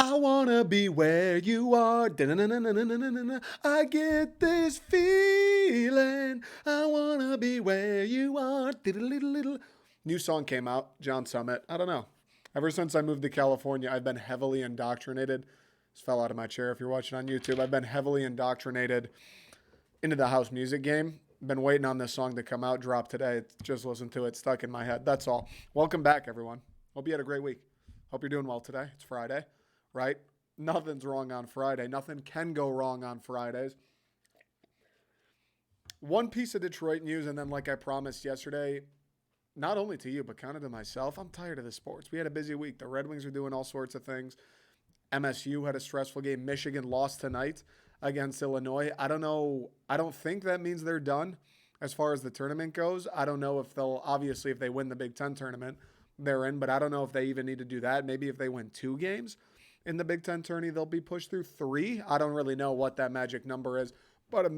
I wanna be where you are. Da-na-na-na-na-na-na-na. I get this feeling. I wanna be where you are. Diddle-diddle-diddle. New song came out, John Summit. I don't know. Ever since I moved to California, I've been heavily indoctrinated. Just fell out of my chair if you're watching on YouTube. I've been heavily indoctrinated into the house music game. Been waiting on this song to come out, drop today. Just listen to it, stuck in my head. That's all. Welcome back, everyone. Hope you had a great week. Hope you're doing well today. It's Friday, right? Nothing's wrong on Friday. Nothing can go wrong on Fridays. One piece of Detroit news, and then, like I promised yesterday, not only to you, but kind of to myself, I'm tired of the sports. We had a busy week. The Red Wings are doing all sorts of things. MSU had a stressful game. Michigan lost tonight against Illinois. I don't know. I don't think that means they're done as far as the tournament goes. I don't know if they'll, obviously, if they win the Big Ten tournament, they're in, but I don't know if they even need to do that. Maybe if they win 2 games in the Big Ten tourney, they'll be pushed through 3. I don't really know what that magic number is, but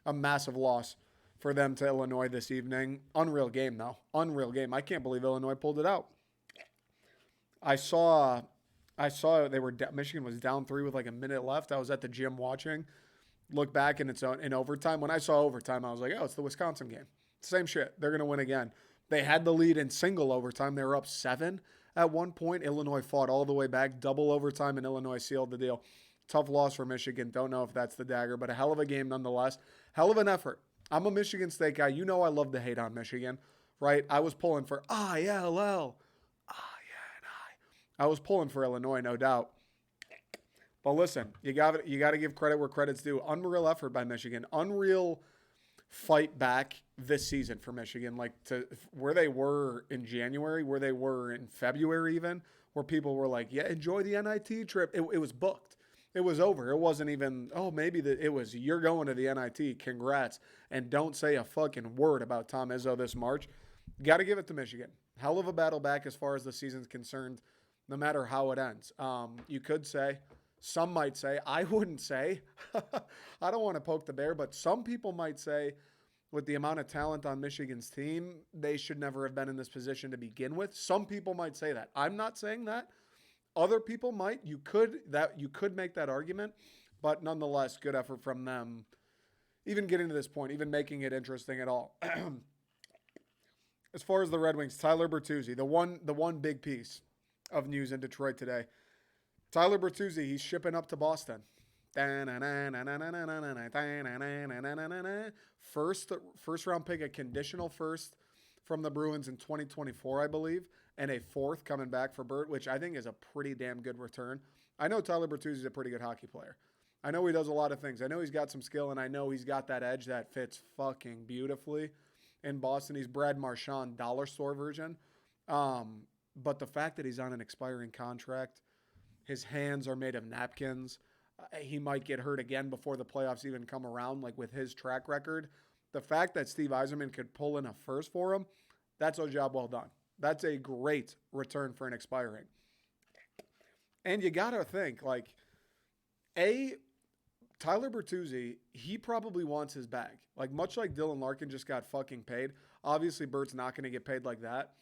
a massive loss for them to Illinois this evening. Unreal game, though. Unreal game. I can't believe Illinois pulled it out. I saw they were Michigan was down 3 with like a minute left. I was at the gym watching. Look back and it's in overtime. When I saw overtime, I was like, oh, it's the Wisconsin game. Same shit. They're gonna win again. They had the lead in single overtime. They were up 7 at one point. Illinois fought all the way back, double overtime, and Illinois sealed the deal. Tough loss for Michigan. Don't know if that's the dagger, but a hell of a game nonetheless. Hell of an effort. I'm a Michigan State guy. You know I love to hate on Michigan, right? I was pulling for ILL. I was pulling for Illinois, no doubt. But listen, you got to give credit where credit's due. Unreal effort by Michigan. Unreal fight back this season for Michigan, like to where they were in January, where they were in February, even where people were like, "Yeah, enjoy the NIT trip." It was booked. It was over. It wasn't even. Oh, maybe it was. You're going to the NIT. Congrats, and don't say a fucking word about Tom Izzo this March. Got to give it to Michigan. Hell of a battle back as far as the season's concerned. No matter how it ends, you could say. Some might say, I wouldn't say, I don't want to poke the bear, but some people might say with the amount of talent on Michigan's team, they should never have been in this position to begin with. Some people might say that. I'm not saying that. Other people might. You could make that argument, but nonetheless, good effort from them. Even getting to this point, even making it interesting at all. As far as the Red Wings, Tyler Bertuzzi, the one big piece of news in Detroit today. Tyler Bertuzzi, he's shipping up to Boston. First round pick, a conditional first from the Bruins in 2024, I believe, and a 4th coming back for Bert, which I think is a pretty damn good return. I know Tyler Bertuzzi is a pretty good hockey player. I know he does a lot of things. I know he's got some skill, and I know he's got that edge that fits fucking beautifully in Boston. He's Brad Marchand, dollar store version. But the fact that he's on an expiring contract, his hands are made of napkins. He might get hurt again before the playoffs even come around, like with his track record. The fact that Steve Yzerman could pull in a first for him, that's a job well done. That's a great return for an expiring. And you got to think, like, Tyler Bertuzzi, he probably wants his bag. Like, much like Dylan Larkin just got fucking paid. Obviously, Bert's not going to get paid like that.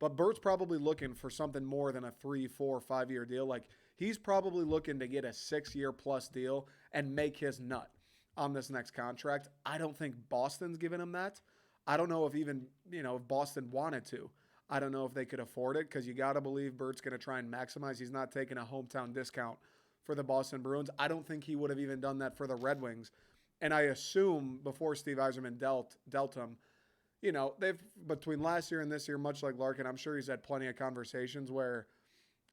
But Bert's probably looking for something more than a 3, 4, 5-year deal. Like, he's probably looking to get a 6-year plus deal and make his nut on this next contract. I don't think Boston's giving him that. I don't know if even, if Boston wanted to. I don't know if they could afford it because you got to believe Bert's going to try and maximize. He's not taking a hometown discount for the Boston Bruins. I don't think he would have even done that for the Red Wings. And I assume before Steve Yzerman dealt him, they've between last year and this year, much like Larkin, I'm sure he's had plenty of conversations where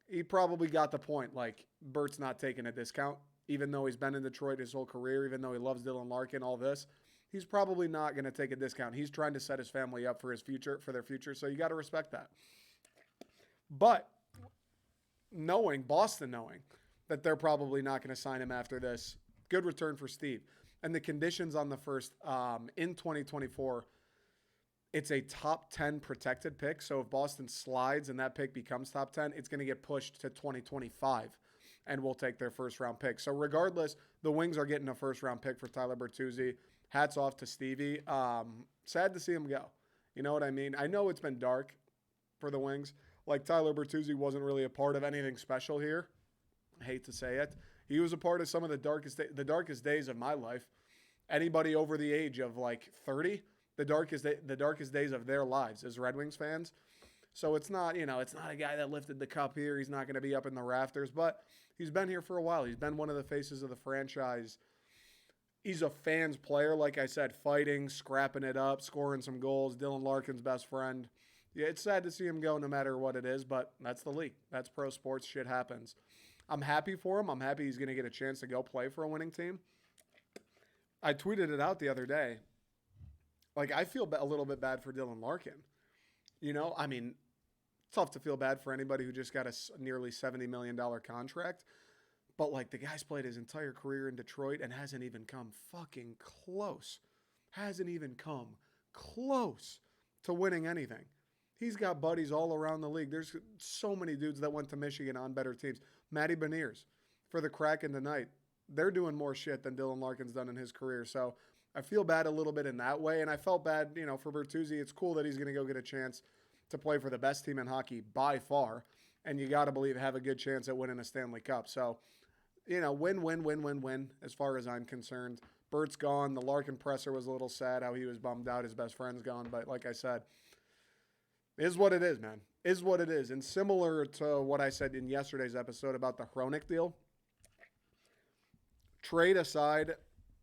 he probably got the point, like, Bert's not taking a discount, even though he's been in Detroit his whole career, even though he loves Dylan Larkin, all this. He's probably not going to take a discount. He's trying to set his family up for their future, so you got to respect that. But Boston knowing that they're probably not going to sign him after this, good return for Steve. And the conditions on the first in 2024, it's a top 10 protected pick. So if Boston slides and that pick becomes top 10, it's going to get pushed to 2025 and we'll take their first round pick. So regardless, the Wings are getting a first round pick for Tyler Bertuzzi. Hats off to Stevie. Sad to see him go. You know what I mean? I know it's been dark for the Wings. Like, Tyler Bertuzzi wasn't really a part of anything special here. I hate to say it. He was a part of some of the darkest days of my life. Anybody over the age of like 30, the darkest days of their lives as Red Wings fans. So it's not, it's not a guy that lifted the cup here. He's not going to be up in the rafters, but he's been here for a while. He's been one of the faces of the franchise. He's a fans player, like I said, fighting, scrapping it up, scoring some goals. Dylan Larkin's best friend. Yeah, it's sad to see him go no matter what it is, but that's the league. That's pro sports. Shit happens. I'm happy for him. I'm happy he's going to get a chance to go play for a winning team. I tweeted it out the other day. Like, I feel a little bit bad for Dylan Larkin. I mean, tough to feel bad for anybody who just got a nearly $70 million contract. But, like, the guy's played his entire career in Detroit and hasn't even come fucking close. Hasn't even come close to winning anything. He's got buddies all around the league. There's so many dudes that went to Michigan on better teams. Matty Beniers for the Kraken tonight. They're doing more shit than Dylan Larkin's done in his career. So I feel bad a little bit in that way. And I felt bad, for Bertuzzi. It's cool that he's going to go get a chance to play for the best team in hockey by far. And you got to believe have a good chance at winning a Stanley Cup. So, win as far as I'm concerned. Bert's gone. The Larkin presser was a little sad how he was bummed out. His best friend's gone. But like I said, is what it is, man. Is what it is. And similar to what I said in yesterday's episode about the Hronek deal, trade aside,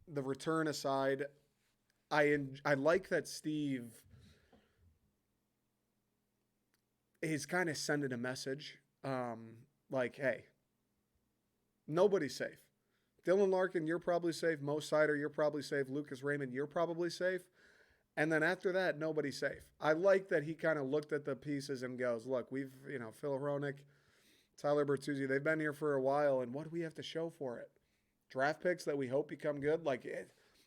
the return aside, I like that Steve is kind of sending a message like, hey, nobody's safe. Dylan Larkin, you're probably safe. Mo Seider, you're probably safe. Lucas Raymond, you're probably safe. And then after that, nobody's safe. I like that he kind of looked at the pieces and goes, look, we've, Phil Hronek, Tyler Bertuzzi, they've been here for a while, and what do we have to show for it? Draft picks that we hope become good? Like,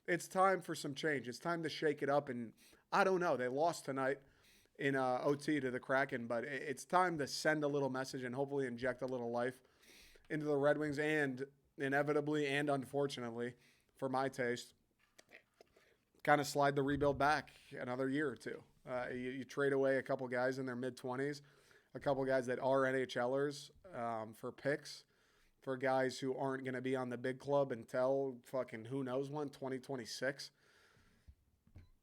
it's time for some change. It's time to shake it up. And I don't know. They lost tonight in OT to the Kraken, but it's time to send a little message and hopefully inject a little life into the Red Wings and inevitably and unfortunately, for my taste, kind of slide the rebuild back another year or two. You trade away a couple guys in their mid-20s, a couple guys that are NHLers for picks, for guys who aren't going to be on the big club until fucking who knows when, 2026.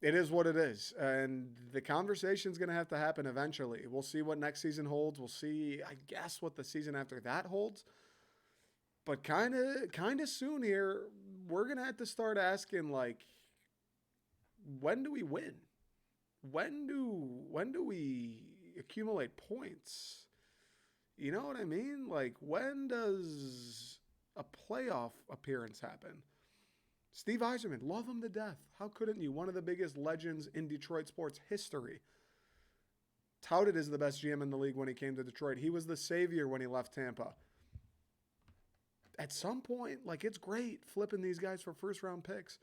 It is what it is. And the conversation's going to have to happen eventually. We'll see what next season holds. We'll see, I guess, what the season after that holds. But kind of soon here, we're going to have to start asking, like, when do we win? When do we accumulate points? You know what I mean? Like, when does a playoff appearance happen? Steve Yzerman, love him to death. How couldn't you? One of the biggest legends in Detroit sports history. Touted as the best GM in the league when he came to Detroit. He was the savior when he left Tampa. At some point, like, it's great flipping these guys for first-round picks.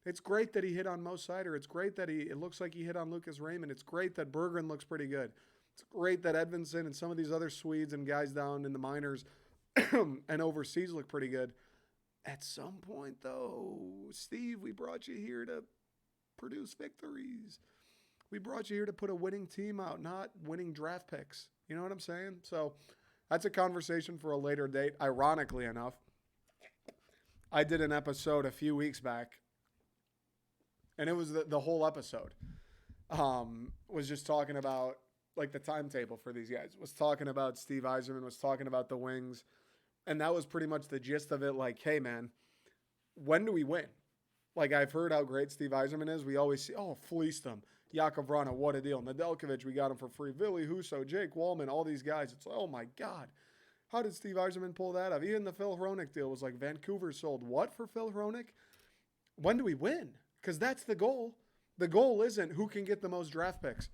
It's great that he hit on Mo Seider. It's great that it looks like he hit on Lucas Raymond. It's great that Berggren looks pretty good. It's great that Edvinsson and some of these other Swedes and guys down in the minors and overseas look pretty good. At some point, though, Steve, we brought you here to produce victories. We brought you here to put a winning team out, not winning draft picks. You know what I'm saying? So that's a conversation for a later date. Ironically enough, I did an episode a few weeks back, and it was the whole episode was just talking about, like, the timetable for these guys. Was talking about Steve Yzerman, was talking about the Wings, and that was pretty much the gist of it. Like, hey, man, when do we win? Like, I've heard how great Steve Yzerman is. We always see, fleeced him. Jakub Vrana, what a deal. Nedeljkovic, we got him for free. Ville Husso, Jake Wallman, all these guys. It's like, oh, my God. How did Steve Yzerman pull that off? Even the Phil Hronek deal was like, Vancouver sold what for Phil Hronek? When do we win? Because that's the goal. The goal isn't who can get the most draft picks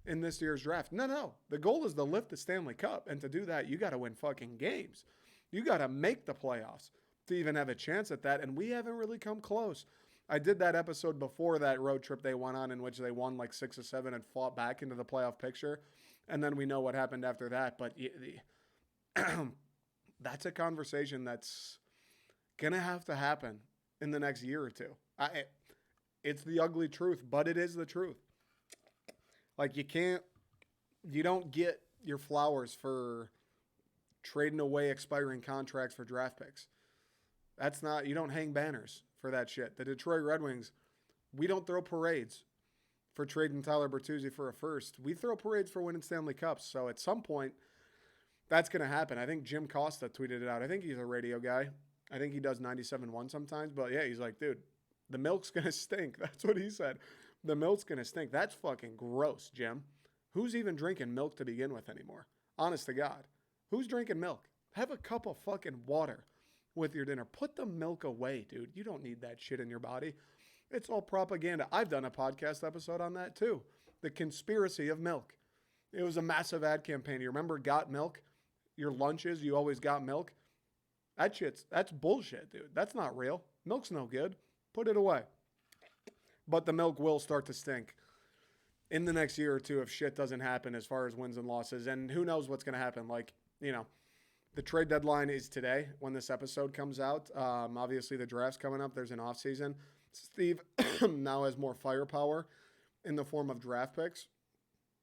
in this year's draft. No. The goal is to lift the Stanley Cup. And to do that, you got to win fucking games. You got to make the playoffs to even have a chance at that. And we haven't really come close. I did that episode before that road trip they went on in which they won like 6 or 7 and fought back into the playoff picture. And then we know what happened after that. But that's a conversation that's going to have to happen in the next year or two. It's the ugly truth, but it is the truth. Like, you don't get your flowers for trading away expiring contracts for draft picks. That's not, you don't hang banners for that shit. The Detroit Red Wings, we don't throw parades for trading Tyler Bertuzzi for a first. We throw parades for winning Stanley Cups. So at some point, that's going to happen. I think Jim Costa tweeted it out. I think he's a radio guy. I think he does 97.1 sometimes. But yeah, he's like, dude, the milk's going to stink. That's what he said. The milk's going to stink. That's fucking gross, Jim. Who's even drinking milk to begin with anymore? Honest to God. Who's drinking milk? Have a cup of fucking water with your dinner. Put the milk away, dude. You don't need that shit in your body. It's all propaganda. I've done a podcast episode on that too. The conspiracy of milk. It was a massive ad campaign. You remember Got Milk? Your lunches, you always got milk. That's bullshit, dude. That's not real. Milk's no good. Put it away. But the milk will start to stink in the next year or two if shit doesn't happen as far as wins and losses. And who knows what's going to happen. Like, the trade deadline is today when this episode comes out. Obviously, the draft's coming up. There's an offseason. Steve now has more firepower in the form of draft picks.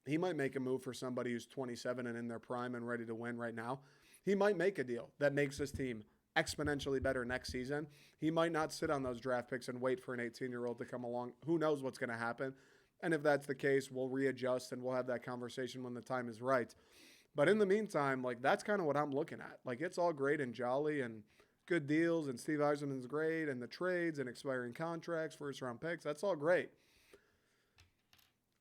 He might make a move for somebody who's 27 and in their prime and ready to win right now. He might make a deal that makes this team exponentially better next season. He might not sit on those draft picks and wait for an 18-year-old to come along. Who knows what's going to happen? And if that's the case, we'll readjust and we'll have that conversation when the time is right. But in the meantime, like, that's kind of what I'm looking at. Like, it's all great and jolly and good deals, and Steve Yzerman's great, and the trades and expiring contracts, first-round picks. That's all great.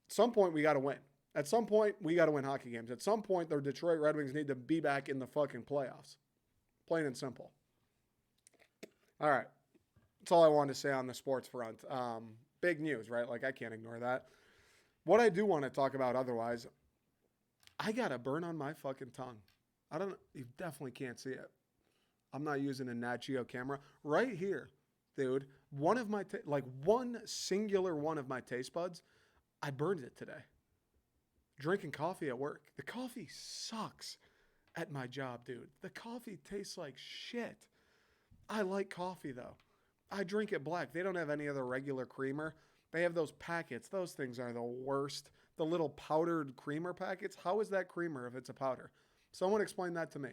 At some point, we got to win. At some point, we got to win hockey games. At some point, the Detroit Red Wings need to be back in the fucking playoffs. Plain and simple. All right. That's all I wanted to say on the sports front. Big news, right? Like, I can't ignore that. What I do want to talk about otherwise, I got a burn on my fucking tongue. You definitely can't see it. I'm not using a Nat Geo camera. Right here, dude, one singular one of my taste buds, I burned it today. Drinking coffee at work. The coffee sucks at my job, dude. The coffee tastes like shit. I like coffee, though. I drink it black. They don't have any other regular creamer. They have those packets. Those things are the worst. The little powdered creamer packets. How is that creamer if it's a powder? Someone explain that to me.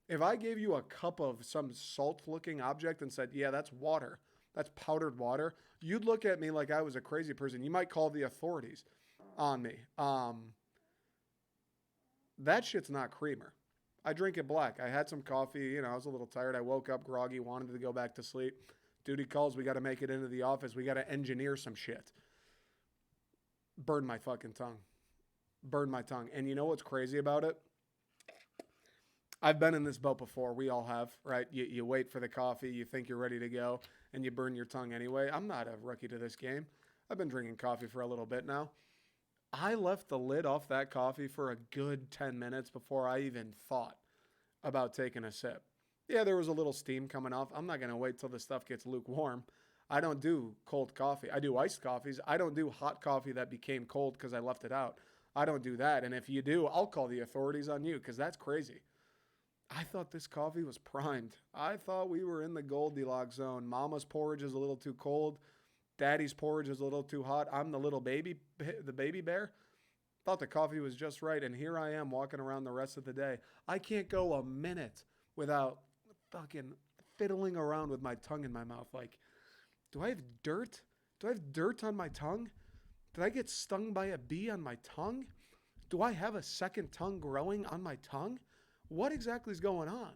If I gave you a cup of some salt-looking object and said, yeah, that's water, that's powdered water, you'd look at me like I was a crazy person. You might call the authorities on me. That shit's not creamer. I drink it black. I had some coffee. I was a little tired. I woke up groggy, wanted to go back to sleep. Duty calls. We got to make it into the office. We got to engineer some shit. Burn my fucking tongue. Burn my tongue. And you know what's crazy about it? I've been in this boat before. We all have, right? You wait for the coffee. You think you're ready to go, and you burn your tongue anyway. I'm not a rookie to this game. I've been drinking coffee for a little bit now. I left the lid off that coffee for a good 10 minutes before I even thought about taking a sip. Yeah, there was a little steam coming off. I'm not going to wait till the stuff gets lukewarm. I don't do cold coffee. I do iced coffees. I don't do hot coffee that became cold because I left it out. I don't do that. And if you do, I'll call the authorities on you because that's crazy. I thought this coffee was primed. I thought we were in the Goldilocks zone. Mama's porridge is a little too cold. Daddy's porridge is a little too hot. I'm the little baby, the baby bear. Thought the coffee was just right. And here I am walking around the rest of the day. I can't go a minute without fucking fiddling around with my tongue in my mouth. Like, do I have dirt? Do I have dirt on my tongue? Did I get stung by a bee on my tongue? Do I have a second tongue growing on my tongue? What exactly is going on?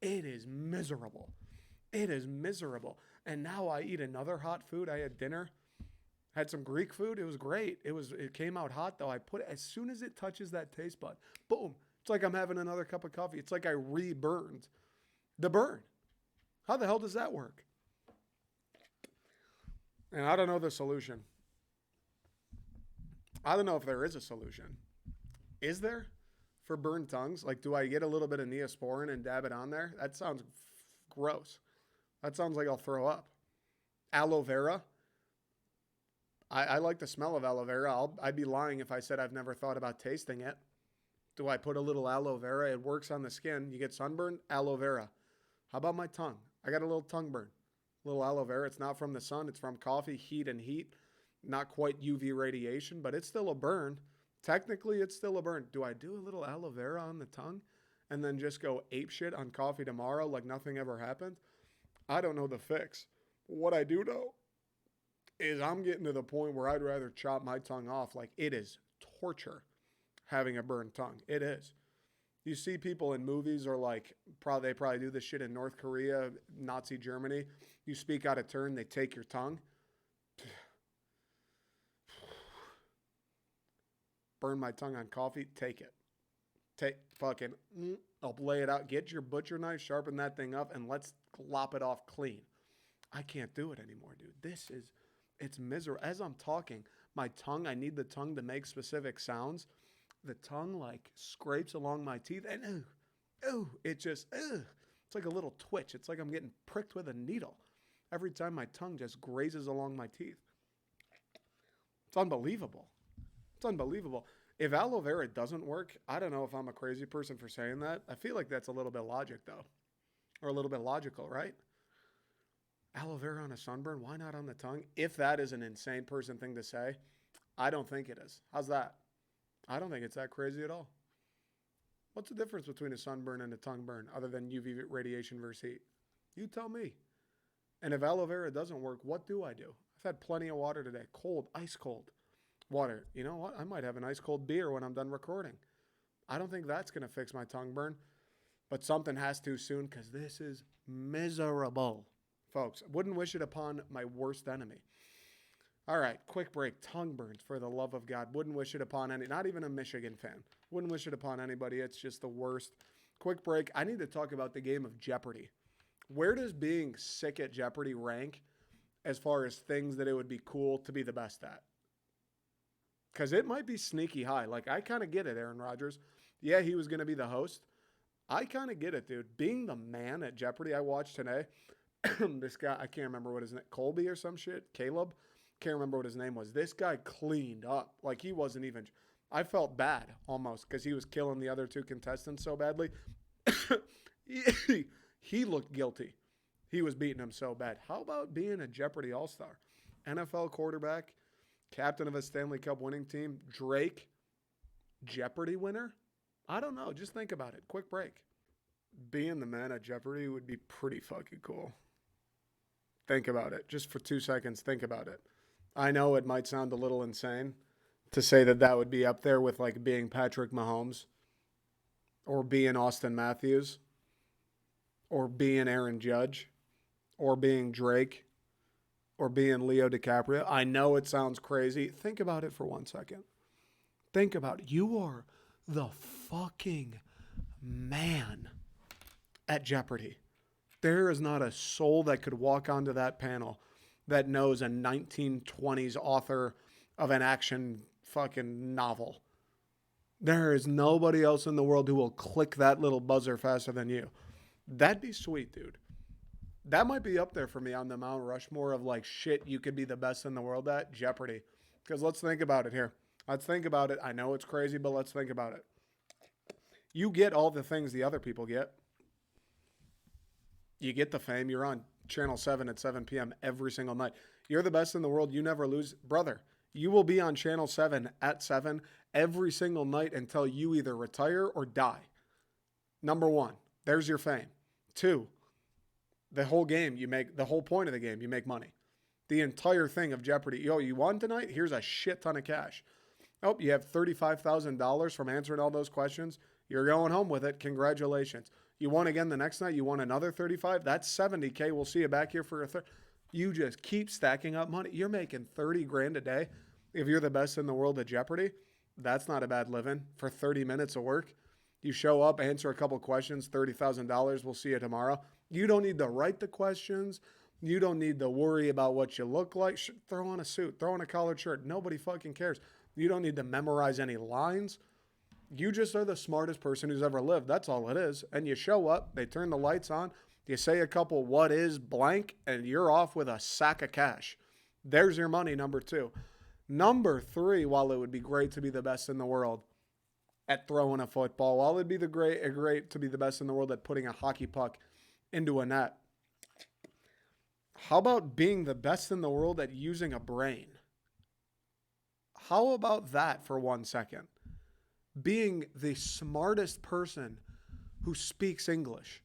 It is miserable. It is miserable. And now I eat another hot food. I had dinner, had some Greek food. It was great. It came out hot though. As soon as it touches that taste bud, boom. It's like I'm having another cup of coffee. It's like I reburned the burn. How the hell does that work? And I don't know the solution. I don't know if there is a solution. Is there? For burned tongues? Like, do I get a little bit of Neosporin and dab it on there? That sounds gross. That sounds like I'll throw up. Aloe Vera? I like the smell of aloe vera. I'd be lying if I said I've never thought about tasting it. Do I put a little aloe vera? It works on the skin. You get sunburned? Aloe vera. How about my tongue? I got a little tongue burn. A little aloe vera. It's not from the sun. It's from coffee, heat, and heat. Not quite UV radiation, but it's still a burn. Technically, it's still a burn. Do I do a little aloe vera on the tongue and then just go apeshit on coffee tomorrow like nothing ever happened, I don't know the fix. What I do know is I'm getting to the point where I'd rather chop my tongue off. Like, it is torture having a burned tongue. It is. You see people in movies or like they probably do this shit in North Korea, Nazi Germany. You speak out of turn, they take your tongue. Burn my tongue on coffee, take it. I'll lay it out. Get your butcher knife, sharpen that thing up, and let's lop it off clean. I can't do it anymore, dude. It's miserable. As I'm talking, my tongue, I need the tongue to make specific sounds. The tongue like scrapes along my teeth and it's like a little twitch. It's like I'm getting pricked with a needle every time my tongue just grazes along my teeth. It's unbelievable. If aloe vera doesn't work, I don't know if I'm a crazy person for saying that. I feel like that's a little bit logic though, or a little bit logical, right? Aloe vera on a sunburn, why not on the tongue? If that is an insane person thing to say, I don't think it is. How's that? I don't think it's that crazy at all. What's the difference between a sunburn and a tongue burn other than UV radiation versus heat? You tell me. And if aloe vera doesn't work, what do I do? I've had plenty of water today. Cold, ice cold water. You know what? I might have an ice cold beer when I'm done recording. I don't think that's going to fix my tongue burn, but something has to soon because this is miserable. Folks, wouldn't wish it upon my worst enemy. All right, quick break. Tongue burns, for the love of God. Wouldn't wish it upon not even a Michigan fan. Wouldn't wish it upon anybody. It's just the worst. Quick break. I need to talk about the game of Jeopardy. Where does being sick at Jeopardy rank as far as things that it would be cool to be the best at? Because it might be sneaky high. Like, I kind of get it, Aaron Rodgers. Yeah, he was going to be the host. I kind of get it, dude. Being the man at Jeopardy I watched today, this guy, I can't remember what his name, Colby or some shit, Caleb. Can't remember what his name was. This guy cleaned up. Like, he wasn't even, I felt bad almost because he was killing the other two contestants so badly. He looked guilty. He was beating him so bad. How about being a Jeopardy All-Star? NFL quarterback, captain of a Stanley Cup winning team, Drake, Jeopardy winner? I don't know. Just think about it. Quick break. Being the man at Jeopardy would be pretty fucking cool. Think about it. Just for 2 seconds, think about it. I know it might sound a little insane to say that that would be up there with like being Patrick Mahomes or being Austin Matthews or being Aaron Judge or being Drake or being Leo DiCaprio. I know it sounds crazy. Think about it for 1 second. Think about it. You are the fucking man at Jeopardy. There is not a soul that could walk onto that panel that knows a 1920s author of an action fucking novel. There is nobody else in the world who will click that little buzzer faster than you. That'd be sweet, dude. That might be up there for me on the Mount Rushmore of like shit you could be the best in the world at, Jeopardy. Because let's think about it here. Let's think about it. I know it's crazy, but let's think about it. You get all the things the other people get. You get the fame. You're on Channel 7 at 7 p.m. every single night. You're the best in the world. You never lose. Brother, you will be on Channel 7 at 7 every single night until you either retire or die. Number one, there's your fame. Two, the whole game, the whole point of the game, you make money. The entire thing of Jeopardy. Yo, you won tonight? Here's a shit ton of cash. Oh, you have $35,000 from answering all those questions. You're going home with it. Congratulations. You won again the next night. You won another 35. That's $70K. We'll see you back here for a third. You just keep stacking up money. You're making 30 grand a day. If you're the best in the world at Jeopardy, that's not a bad living for 30 minutes of work. You show up, answer a couple questions, $30,000. We'll see you tomorrow. You don't need to write the questions. You don't need to worry about what you look like. Throw on a suit. Throw on a collared shirt. Nobody fucking cares. You don't need to memorize any lines. You just are the smartest person who's ever lived. That's all it is. And you show up, they turn the lights on, you say a couple what is blank, and you're off with a sack of cash. There's your money, number two. Number three, while it would be great to be the best in the world at throwing a football, while it'd be great to be the best in the world at putting a hockey puck into a net, how about being the best in the world at using a brain? How about that for 1 second? Being the smartest person who speaks English.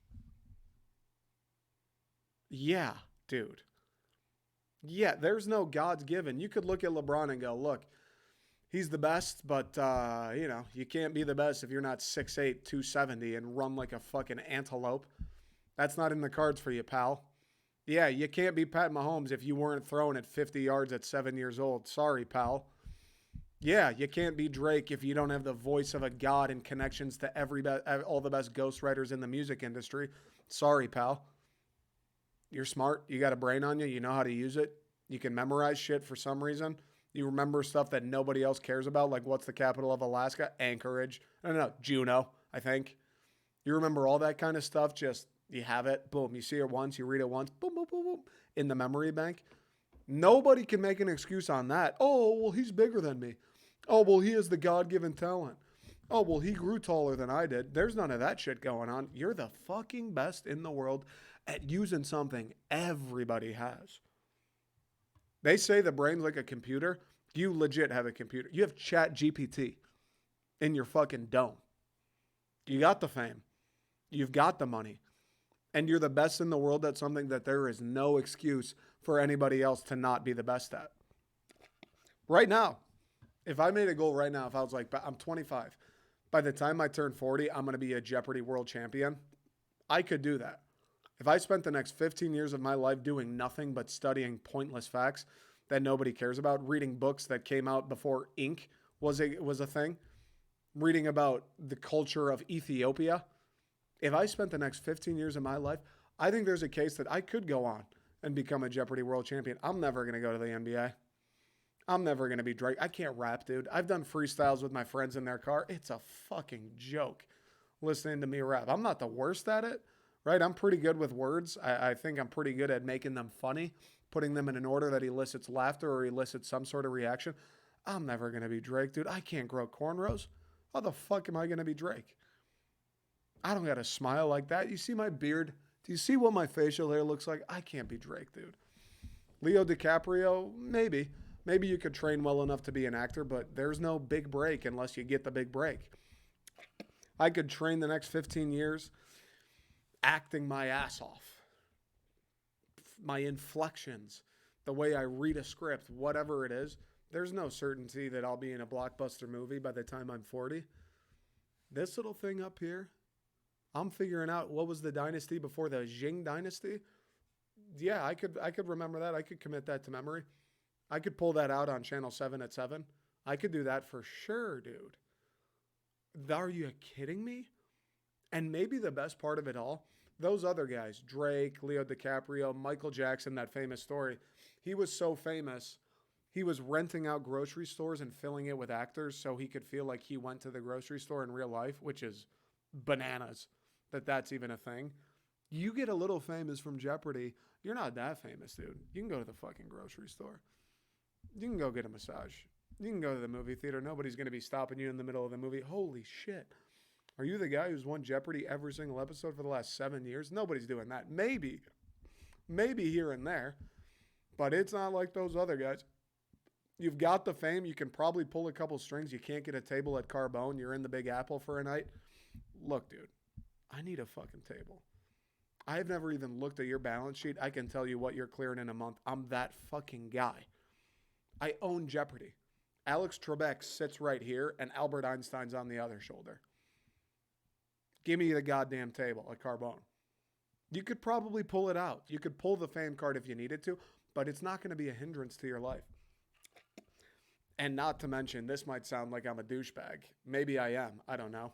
Yeah, dude. Yeah, there's no God's given. You could look at LeBron and go, look, he's the best, but, you can't be the best if you're not 6'8", 270 and run like a fucking antelope. That's not in the cards for you, pal. Yeah, you can't be Pat Mahomes if you weren't throwing at 50 yards at 7 years old. Sorry, pal. Yeah, you can't be Drake if you don't have the voice of a god and connections to all the best ghostwriters in the music industry. Sorry, pal. You're smart. You got a brain on you. You know how to use it. You can memorize shit for some reason. You remember stuff that nobody else cares about, like what's the capital of Alaska? Anchorage. No, Juneau, I think. You remember all that kind of stuff. Just, you have it. Boom. You see it once. You read it once. Boom, boom, boom, boom. In the memory bank. Nobody can make an excuse on that. Oh, well, he's bigger than me. Oh, well, he has the God-given talent. Oh, well, he grew taller than I did. There's none of that shit going on. You're the fucking best in the world at using something everybody has. They say the brain's like a computer. You legit have a computer. You have Chat GPT in your fucking dome. You got the fame. You've got the money. And you're the best in the world at something that there is no excuse for anybody else to not be the best at. Right now, if I made a goal right now, if I was like, I'm 25, by the time I turn 40, I'm going to be a Jeopardy world champion. I could do that. If I spent the next 15 years of my life doing nothing but studying pointless facts that nobody cares about, reading books that came out before ink was a thing, reading about the culture of Ethiopia, if I spent the next 15 years of my life, I think there's a case that I could go on and become a Jeopardy world champion. I'm never going to go to the NBA. I'm never going to be Drake. I can't rap, dude. I've done freestyles with my friends in their car. It's a fucking joke listening to me rap. I'm not the worst at it, right? I'm pretty good with words. I think I'm pretty good at making them funny, putting them in an order that elicits laughter or elicits some sort of reaction. I'm never going to be Drake, dude. I can't grow cornrows. How the fuck am I going to be Drake? I don't got a smile like that. You see my beard? Do you see what my facial hair looks like? I can't be Drake, dude. Leo DiCaprio, maybe. Maybe you could train well enough to be an actor, but there's no big break unless you get the big break. I could train the next 15 years acting my ass off. My inflections, the way I read a script, whatever it is, there's no certainty that I'll be in a blockbuster movie by the time I'm 40. This little thing up here, I'm figuring out what was the dynasty before the Jing dynasty. Yeah, I could remember that. I could commit that to memory. I could pull that out on Channel 7 at 7. I could do that for sure, dude. Are you kidding me? And maybe the best part of it all, those other guys, Drake, Leo DiCaprio, Michael Jackson, that famous story, he was so famous, he was renting out grocery stores and filling it with actors so he could feel like he went to the grocery store in real life, which is bananas that that's even a thing. You get a little famous from Jeopardy, you're not that famous, dude. You can go to the fucking grocery store. You can go get a massage. You can go to the movie theater. Nobody's going to be stopping you in the middle of the movie. Holy shit. Are you the guy who's won Jeopardy every single episode for the last 7 years? Nobody's doing that. Maybe here and there, but it's not like those other guys. You've got the fame. You can probably pull a couple strings. You can't get a table at Carbone. You're in the Big Apple for a night. Look, dude, I need a fucking table. I've never even looked at your balance sheet. I can tell you what you're clearing in a month. I'm that fucking guy. I own Jeopardy. Alex Trebek sits right here, and Albert Einstein's on the other shoulder. Give me the goddamn table at Carbone. You could probably pull it out. You could pull the fame card if you needed to, but it's not going to be a hindrance to your life. And not to mention, this might sound like I'm a douchebag. Maybe I am. I don't know.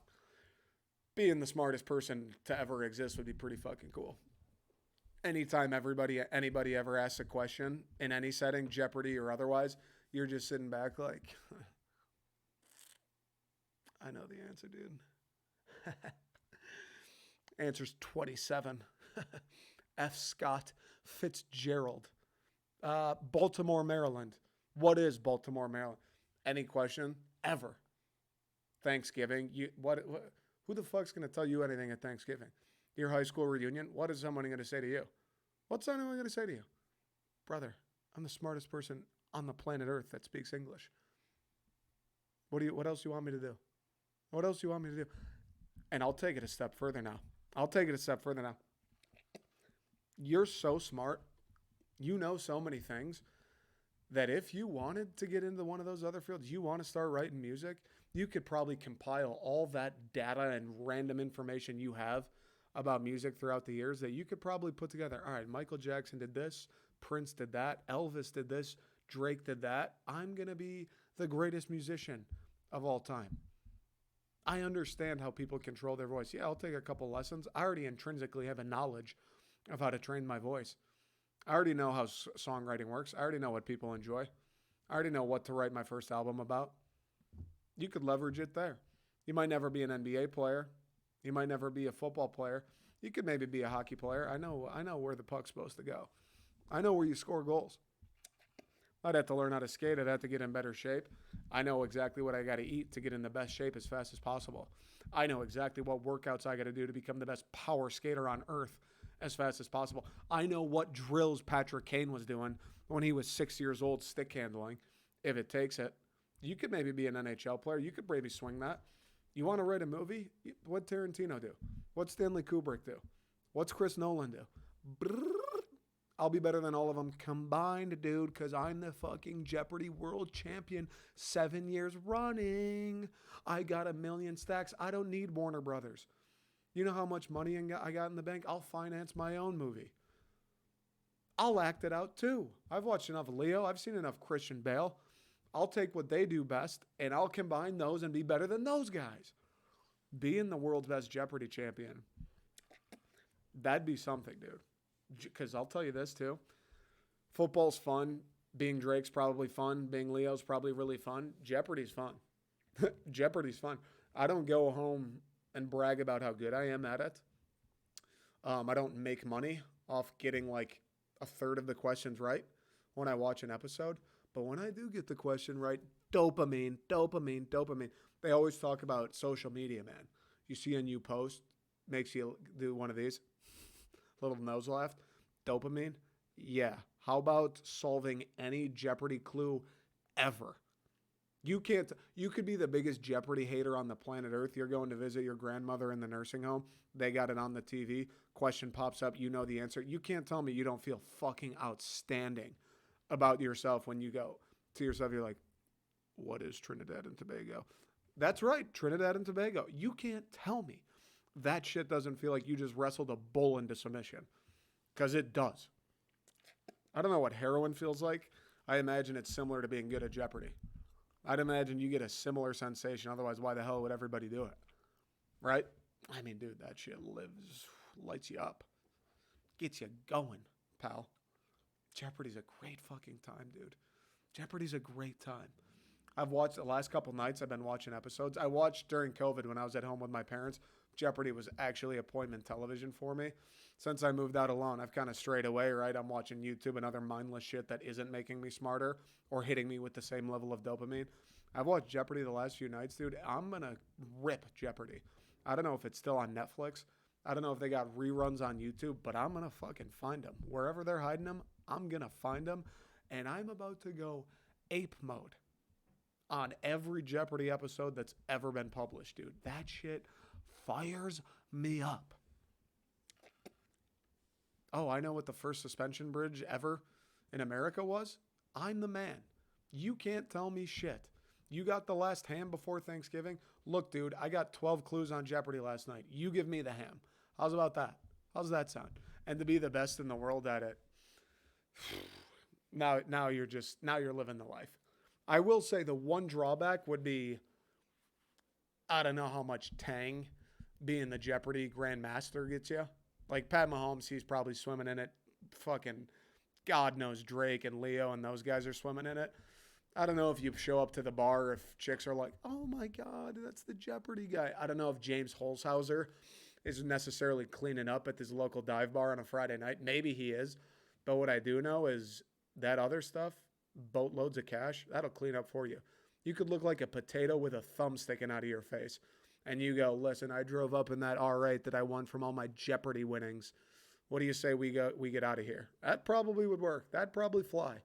Being the smartest person to ever exist would be pretty fucking cool. Anytime anybody ever asks a question in any setting, Jeopardy or otherwise, you're just sitting back like, I know the answer, dude. Answer's 27. F. Scott Fitzgerald. Baltimore, Maryland. What is Baltimore, Maryland? Any question? Ever. Thanksgiving. Who the fuck's going to tell you anything at Thanksgiving? Your high school reunion? What is someone going to say to you? What's anyone going to say to you? Brother, I'm the smartest person on the planet Earth that speaks English. What else do you want me to do? What else do you want me to do? And I'll take it a step further now. I'll take it a step further now. You're so smart. You know so many things that if you wanted to get into one of those other fields, you want to start writing music, you could probably compile all that data and random information you have about music throughout the years that you could probably put together. All right, Michael Jackson did this, Prince did that, Elvis did this, Drake did that. I'm going to be the greatest musician of all time. I understand how people control their voice. Yeah, I'll take a couple lessons. I already intrinsically have a knowledge of how to train my voice. I already know how songwriting works. I already know what people enjoy. I already know what to write my first album about. You could leverage it there. You might never be an NBA player. You might never be a football player. You could maybe be a hockey player. I know where the puck's supposed to go. I know where you score goals. I'd have to learn how to skate. I'd have to get in better shape. I know exactly what I got to eat to get in the best shape as fast as possible. I know exactly what workouts I got to do to become the best power skater on earth as fast as possible. I know what drills Patrick Kane was doing when he was 6 years old stick handling, if it takes it. You could maybe be an NHL player. You could maybe swing that. You want to write a movie? What'd Tarantino do? What'd Stanley Kubrick do? What's Chris Nolan do? Brrr. I'll be better than all of them combined, dude, because I'm the fucking Jeopardy world champion 7 years running. I got 1 million stacks. I don't need Warner Brothers. You know how much money I got in the bank? I'll finance my own movie. I'll act it out too. I've watched enough Leo. I've seen enough Christian Bale. I'll take what they do best, and I'll combine those and be better than those guys. Being the world's best Jeopardy champion, that'd be something, dude. Because I'll tell you this too. Football's fun. Being Drake's probably fun. Being Leo's probably really fun. Jeopardy's fun. Jeopardy's fun. I don't go home and brag about how good I am at it. I don't make money off getting like a third of the questions right when I watch an episode. But when I do get the question right, dopamine. They always talk about social media, man. You see a new post, makes you do one of these. Little nose laugh. Dopamine. Yeah. How about solving any Jeopardy clue ever? You could be the biggest Jeopardy hater on the planet Earth. You're going to visit your grandmother in the nursing home. They got it on the TV. Question pops up. You know the answer. You can't tell me you don't feel fucking outstanding about yourself when you go to yourself. You're like, what is Trinidad and Tobago? That's right. Trinidad and Tobago. You can't tell me that shit doesn't feel like you just wrestled a bull into submission. Because it does. I don't know what heroin feels like. I imagine it's similar to being good at Jeopardy. I'd imagine you get a similar sensation. Otherwise, why the hell would everybody do it? Right? I mean, dude, that shit lights you up. Gets you going, pal. Jeopardy's a great fucking time, dude. Jeopardy's a great time. I've watched the last couple nights. I've been watching episodes. I watched during COVID when I was at home with my parents. Jeopardy was actually appointment television for me. Since I moved out alone, I've kind of strayed away, right? I'm watching YouTube and other mindless shit that isn't making me smarter or hitting me with the same level of dopamine. I've watched Jeopardy the last few nights, dude. I'm going to rip Jeopardy. I don't know if it's still on Netflix. I don't know if they got reruns on YouTube, but I'm going to fucking find them. Wherever they're hiding them, I'm going to find them. And I'm about to go ape mode on every Jeopardy episode that's ever been published, dude. That shit fires me up. Oh, I know what the first suspension bridge ever in America was. I'm the man. You can't tell me shit. You got the last ham before Thanksgiving? Look, dude, I got 12 clues on Jeopardy last night. You give me the ham. How's about that? How's that sound? And to be the best in the world at it. Now you're living the life. I will say the one drawback would be, I don't know how much tang being the Jeopardy Grandmaster gets you. Like Pat Mahomes, he's probably swimming in it. Fucking God knows Drake and Leo and those guys are swimming in it. I don't know if you show up to the bar if chicks are like, oh my God, that's the Jeopardy guy. I don't know if James Holzhauser is necessarily cleaning up at this local dive bar on a Friday night. Maybe he is. But what I do know is that other stuff, boatloads of cash, that'll clean up for you. You could look like a potato with a thumb sticking out of your face. And you go, listen, I drove up in that R8 that I won from all my Jeopardy winnings. What do you say we get out of here? That probably would work. That'd probably fly.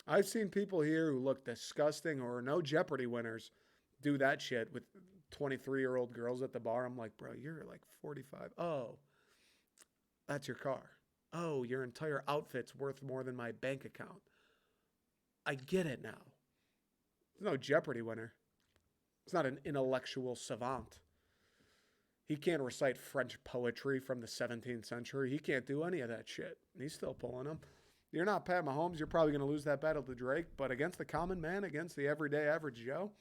I've seen people here who look disgusting or are no Jeopardy winners do that shit with 23-year-old girls at the bar. I'm like, bro, you're like 45. Oh, that's your car. Oh, your entire outfit's worth more than my bank account. I get it now. There's no Jeopardy winner. It's not an intellectual savant. He can't recite French poetry from the 17th century. He can't do any of that shit. He's still pulling them. You're not Pat Mahomes. You're probably going to lose that battle to Drake. But against the common man, against the everyday average Joe,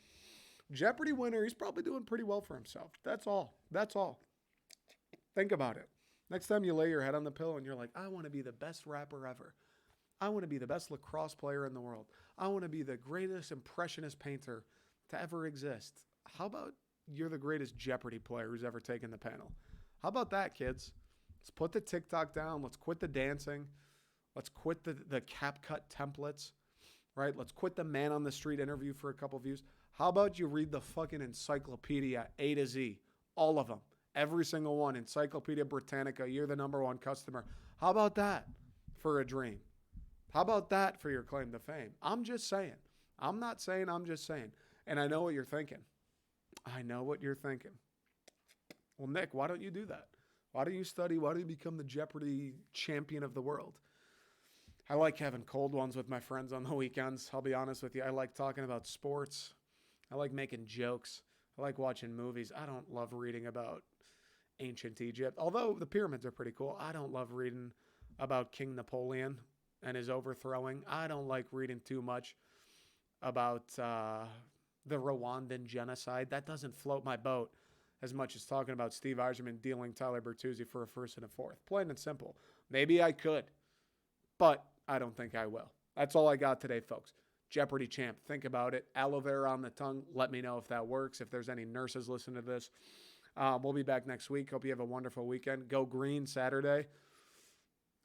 Jeopardy winner, he's probably doing pretty well for himself. That's all. That's all. Think about it. Next time you lay your head on the pillow and you're like, I want to be the best rapper ever. I want to be the best lacrosse player in the world. I want to be the greatest impressionist painter to ever exist. How about you're the greatest Jeopardy player who's ever taken the panel? How about that, kids? Let's put the TikTok down. Let's quit the dancing. Let's quit the CapCut templates, right? Let's quit the man on the street interview for a couple views. How about you read the fucking encyclopedia A to Z, all of them, every single one, Encyclopedia Britannica, you're the #1 customer. How about that for a dream? How about that for your claim to fame? I'm just saying. I'm not saying, I'm just saying. And I know what you're thinking. I know what you're thinking. Well, Nick, why don't you do that? Why do you study? Why do you become the Jeopardy champion of the world? I like having cold ones with my friends on the weekends. I'll be honest with you. I like talking about sports. I like making jokes. I like watching movies. I don't love reading about ancient Egypt, although the pyramids are pretty cool. I don't love reading about King Napoleon and his overthrowing. I don't like reading too much about the Rwandan genocide. That doesn't float my boat as much as talking about Steve Eiserman dealing Tyler Bertuzzi for a first and a fourth. Plain and simple. Maybe I could, but I don't think I will. That's all I got today, folks. Jeopardy champ. Think about it. Aloe Vera on the tongue. Let me know if that works. If there's any nurses listening to this. We'll be back next week. Hope you have a wonderful weekend. Go Green Saturday.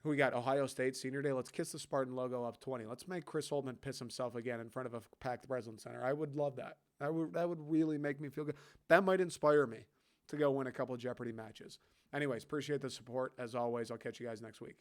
Who we got? Ohio State Senior Day. Let's kiss the Spartan logo up 20. Let's make Chris Holtman piss himself again in front of a packed Breslin Center. I would love that. That would really make me feel good. That might inspire me to go win a couple Jeopardy matches. Anyways, appreciate the support. As always, I'll catch you guys next week.